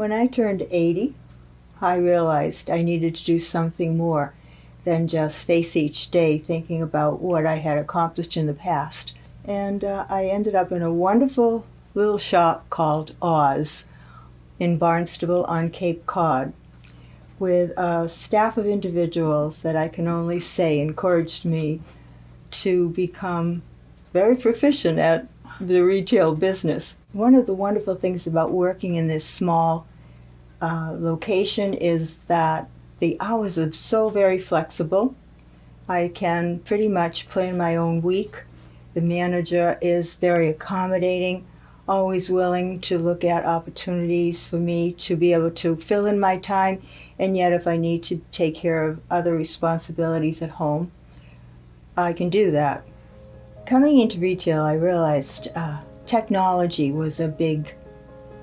When I turned 80, I realized I needed to do something more than just face each day thinking about what I had accomplished in the past. And I ended up in a wonderful little shop called Oz in Barnstable on Cape Cod with a staff of individuals that I can only say encouraged me to become very proficient at the retail business. One of the wonderful things about working in this small location is that the hours are so very flexible. I can pretty much plan my own week. The manager is very accommodating, always willing to look at opportunities for me to be able to fill in my time, and yet if I need to take care of other responsibilities at home, I can do that. Coming into retail, I realized technology was a big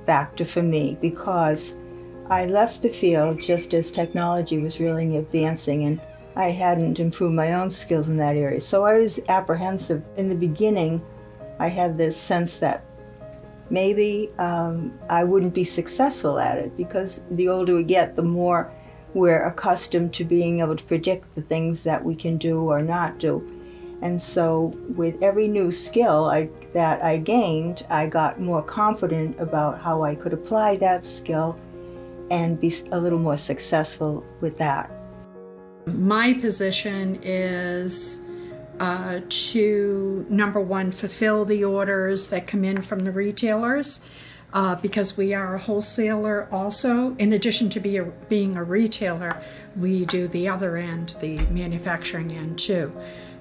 factor for me because I left the field just as technology was really advancing, and I hadn't improved my own skills in that area. So I was apprehensive. In the beginning, I had this sense that maybe I wouldn't be successful at it, because the older we get, the more we're accustomed to being able to predict the things that we can do or not do. And so with every new skill that I gained, I got more confident about how I could apply that skill and be a little more successful with that. My position is to, number one, fulfill the orders that come in from the retailers, because we are a wholesaler also. In addition to being a retailer, we do the other end, the manufacturing end too.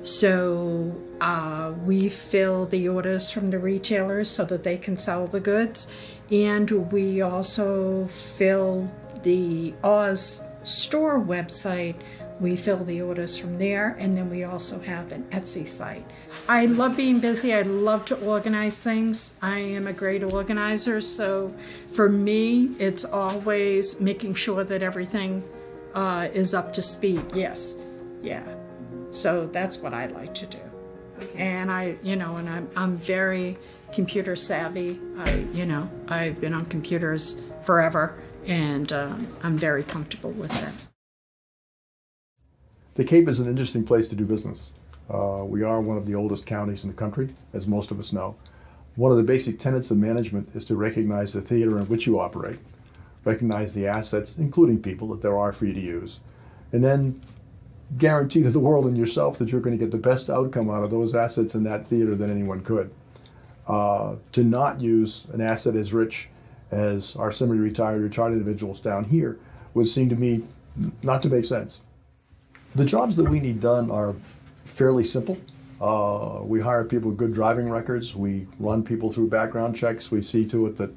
So we fill the orders from the retailers so that they can sell the goods, and we also fill the Oz store website. We fill the orders from there, and then we also have an Etsy site. I love being busy. I love to organize things. I am a great organizer, so for me, it's always making sure that everything is up to speed. Yes, yeah. So that's what I like to do. Okay. And I'm very computer savvy. I've been on computers forever, and I'm very comfortable with that. The Cape is an interesting place to do business. We are one of the oldest counties in the country, as most of us know. One of the basic tenets of management is to recognize the theater in which you operate, recognize the assets, including people, that there are for you to use, and then guarantee to the world and yourself that you're going to get the best outcome out of those assets in that theater than anyone could. To not use an asset as rich as our semi-retired, retired individuals down here would seem to me not to make sense. The jobs that we need done are fairly simple. We hire people with good driving records. We run people through background checks. We see to it that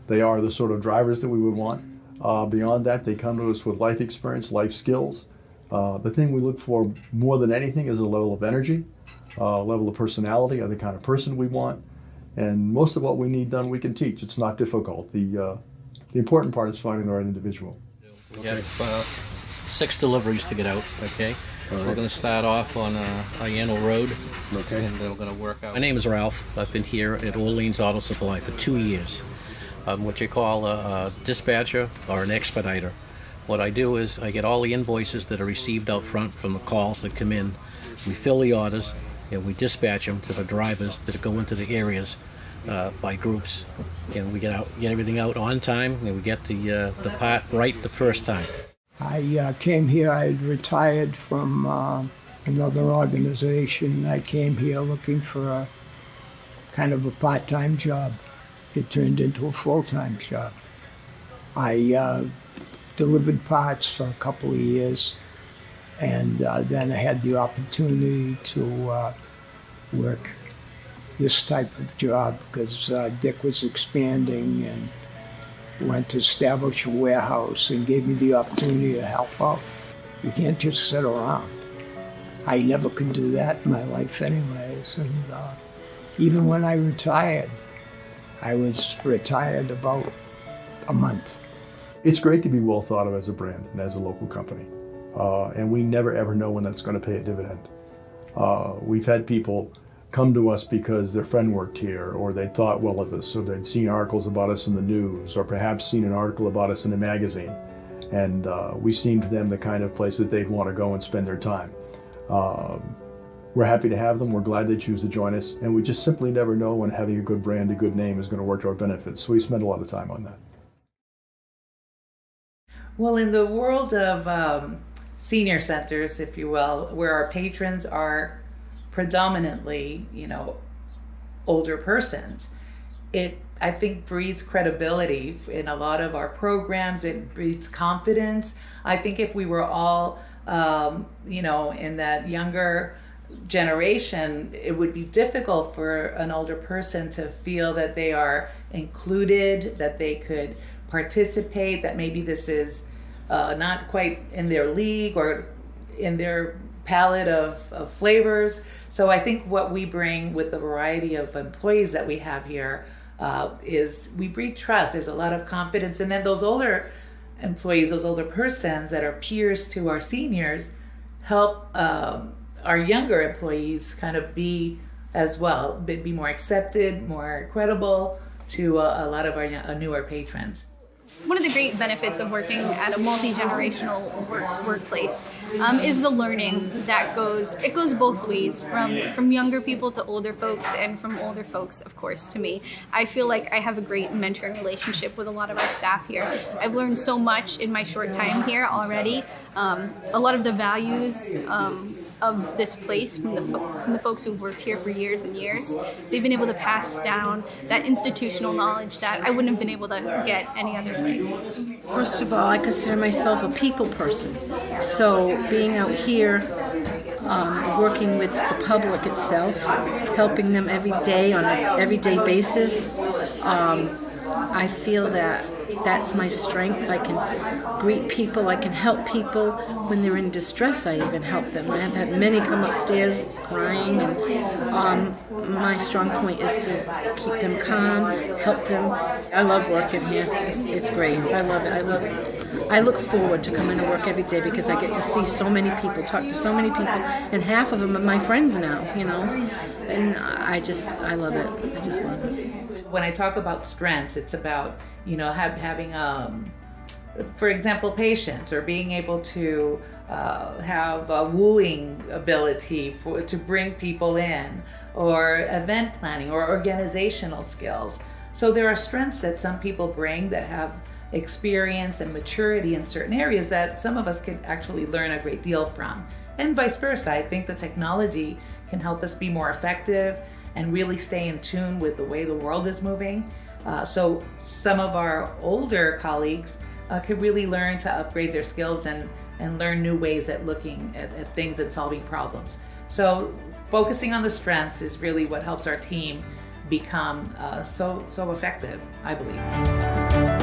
they are the sort of drivers that we would want. Beyond that, they come to us with life experience, life skills. The thing we look for more than anything is a level of energy, level of personality, or the kind of person we want. And most of what we need done, we can teach. It's not difficult. The important part is finding the right individual. We have 6 deliveries to get out, okay? So we're going to start off on Iano Road, okay, and we're going to work out. My name is Ralph. I've been here at Orleans Auto Supply for 2 years. I'm what you call a dispatcher or an expediter. What I do is I get all the invoices that are received out front from the calls that come in. We fill the orders and we dispatch them to the drivers that go into the areas by groups. And we get everything out on time, and we get the part right the first time. I came here, I had retired from another organization. I came here looking for a kind of a part-time job. It turned into a full-time job. I delivered parts for a couple of years, and then I had the opportunity to work this type of job because Dick was expanding and went to establish a warehouse and gave me the opportunity to help out. You can't just sit around. I never could do that in my life anyways, and even when I retired, I was retired about a month. It's great to be well thought of as a brand and as a local company. And we never ever know when that's going to pay a dividend. We've had people come to us because their friend worked here, or they thought well of us, or they'd seen articles about us in the news, or perhaps seen an article about us in a magazine. And we seem to them the kind of place that they'd want to go and spend their time. We're happy to have them. We're glad they choose to join us. And we just simply never know when having a good brand, a good name is going to work to our benefit. So we spend a lot of time on that. Well, in the world of senior centers, if you will, where our patrons are predominantly, older persons, it, I think, breeds credibility in a lot of our programs. It breeds confidence. I think if we were all, in that younger generation, it would be difficult for an older person to feel that they are included, that they could participate, that maybe this is not quite in their league or in their palette of flavors. So I think what we bring with the variety of employees that we have here is we breed trust. There's a lot of confidence. And then those older employees, those older persons that are peers to our seniors, help our younger employees kind of be as well, be more accepted, more credible to a lot of our newer patrons. One of the great benefits of working at a multi-generational workplace is the learning that goes both ways, from younger people to older folks, and from older folks, of course, to me. I feel like I have a great mentoring relationship with a lot of our staff here. I've learned so much in my short time here already. A lot of the values of this place from the folks who've worked here for years and years, they've been able to pass down that institutional knowledge that I wouldn't have been able to get any other place. First of all, I consider myself a people person. So being out here, working with the public itself, helping them every day on an everyday basis, I feel that that's my strength. I can greet people, I can help people. When they're in distress, I even help them. I have had many come upstairs crying, and my strong point is to keep them calm, help them. I love working here. It's great. I love it. I look forward to coming to work every day because I get to see so many people, talk to so many people, and half of them are my friends now, and I love it. I just love it. When I talk about strengths, it's about, having, for example, patience, or being able to have a wooing ability to bring people in, or event planning, or organizational skills. So there are strengths that some people bring that have experience and maturity in certain areas that some of us could actually learn a great deal from. And vice versa. I think the technology can help us be more effective and really stay in tune with the way the world is moving. So some of our older colleagues could really learn to upgrade their skills and learn new ways at looking at things and solving problems. So focusing on the strengths is really what helps our team become so effective, I believe.